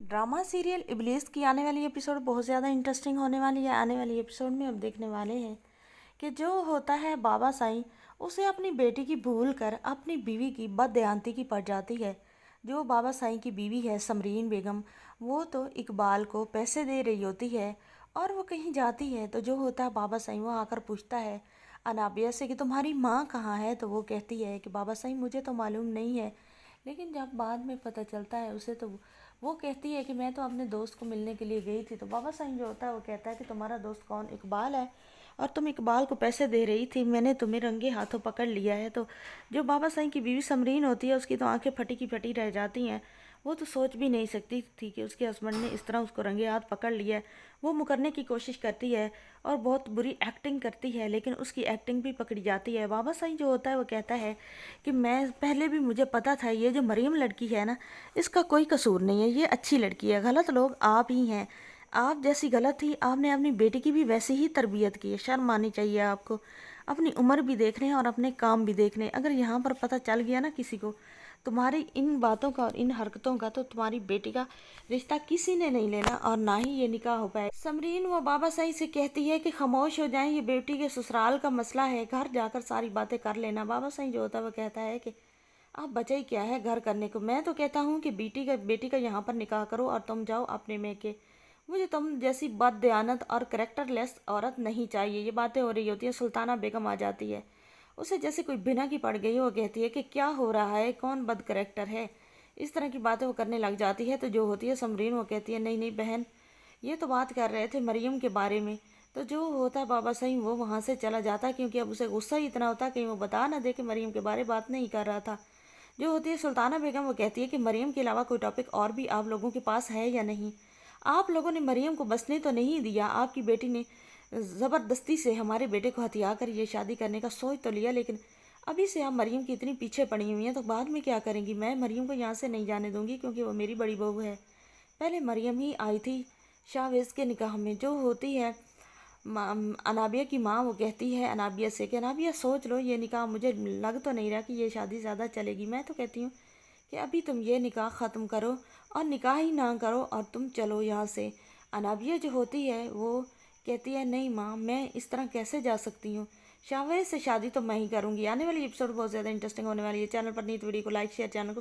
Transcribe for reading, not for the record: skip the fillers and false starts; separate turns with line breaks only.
Drama serial इब्लिस की आने वाली एपिसोड बहुत ज़्यादा इंटरेस्टिंग होने वाली है। आने वाली एपिसोड में अब देखने वाले हैं कि जो होता है बाबा साईं उसे अपनी बेटी की भूल कर अपनी बीवी की बदयांती की पड़ जाती है। जो बाबा साईं की बीवी है समरीन बेगम, वो तो इकबाल को पैसे दे रही होती है और वो कहीं जाती है तो जो होता है बाबा साईं वो आकर पूछता है अनाबिया से कि तुम्हारी माँ कहाँ है। तो वो कहती है कि बाबा साईं मुझे तो मालूम नहीं है। लेकिन जब बाद में पता चलता है उसे तो वो कहती है कि मैं तो अपने दोस्त को मिलने के लिए गई थी। तो बाबा साईं जो होता है वो कहता है कि तुम्हारा दोस्त कौन? इकबाल है, और तुम इकबाल को पैसे दे रही थी, मैंने तुम्हें रंगे हाथों पकड़ लिया है। तो जो बाबा साईं की बीवी समरीन होती है उसकी तो आंखें फटी की फटी रह जाती हैं। वो तो सोच भी नहीं सकती थी कि उसके हस्बैंड ने इस तरह उसको रंगे हाथ पकड़ लिया है। वो मुकरने की कोशिश करती है और बहुत बुरी एक्टिंग करती है, लेकिन उसकी एक्टिंग भी पकड़ी जाती है। बाबा साईं जो होता है वो कहता है कि मैं पहले भी मुझे पता था ये जो मरियम लड़की है ना, इसका कोई कसूर नहीं है, ये अच्छी लड़की है, गलत लोग आप ही हैं। आप जैसी गलत थी, आपने अपनी बेटी की भी वैसी ही तरबियत की है। शर्म आनी चाहिए आपको। अपनी उम्र भी देखने हैं और अपने काम भी देखने। अगर यहाँ पर पता चल गया ना किसी को तुम्हारी इन बातों का और इन हरकतों का, तो तुम्हारी बेटी का रिश्ता किसी ने नहीं लेना और ना ही ये निकाह हो पाए। समरीन वो बाबा साईं से कहती है कि खामोश हो जाएं, ये बेटी के ससुराल का मसला है, घर जाकर सारी बातें कर लेना। बाबा साईं जो होता है वो कहता है कि आप बचा ही क्या है घर करने को। मैं तो कहता हूँ कि बेटी का यहाँ पर निकाह करो और तुम जाओ अपने में के। मुझे तुम जैसी बददयानत और करेक्टरलेस औरत नहीं चाहिए। ये बातें हो रही होती है, सुल्ताना बेगम आ जाती है। उसे जैसे कोई बिना की पड़ गई। वो कहती है कि क्या हो रहा है, कौन बद करेक्टर है। इस तरह की बातें वो करने लग जाती है। तो जो होती है समरीन वो कहती है नहीं नहीं बहन, ये तो बात कर रहे थे मरियम के बारे में। तो जो होता है बाबा साईं वो वहाँ से चला जाता है, क्योंकि अब उसे गुस्सा ही इतना होता है कहीं वो बता ना दे कि मरियम के बारे बात नहीं कर रहा था। जो होती है सुल्ताना बेगम वो कहती है कि मरियम के अलावा कोई टॉपिक और भी आप लोगों के पास है या नहीं। आप लोगों ने मरियम को बसने तो नहीं दिया। आपकी बेटी ने ज़बरदस्ती से हमारे बेटे को हथिया कर ये शादी करने का सोच तो लिया, लेकिन अभी से आप मरियम की इतनी पीछे पड़ी हुई हैं तो बाद में क्या करेंगी। मैं मरियम को यहाँ से नहीं जाने दूंगी क्योंकि वो मेरी बड़ी बहू है। पहले मरियम ही आई थी शाहवेज़ के निकाह में। जो होती है अनाबिया की माँ वो कहती है अनाबिया से कि अनाबिया सोच लो, ये निकाह मुझे लग तो नहीं रहा कि ये शादी ज़्यादा चलेगी। मैं तो कहती हूँ कि अभी तुम ये निकाह ख़त्म करो और निकाह ही ना करो और तुम चलो यहाँ से। अनाबिया जो होती है वो कहती है नहीं माँ, मैं इस तरह कैसे जा सकती हूँ, शाहवेज़ से शादी तो मैं ही करूँगी। आने वाली एपिसोड बहुत ज़्यादा इंटरेस्टिंग होने वाली है। चैनल पर नहीं तो वीडियो को लाइक शेयर, चैनल को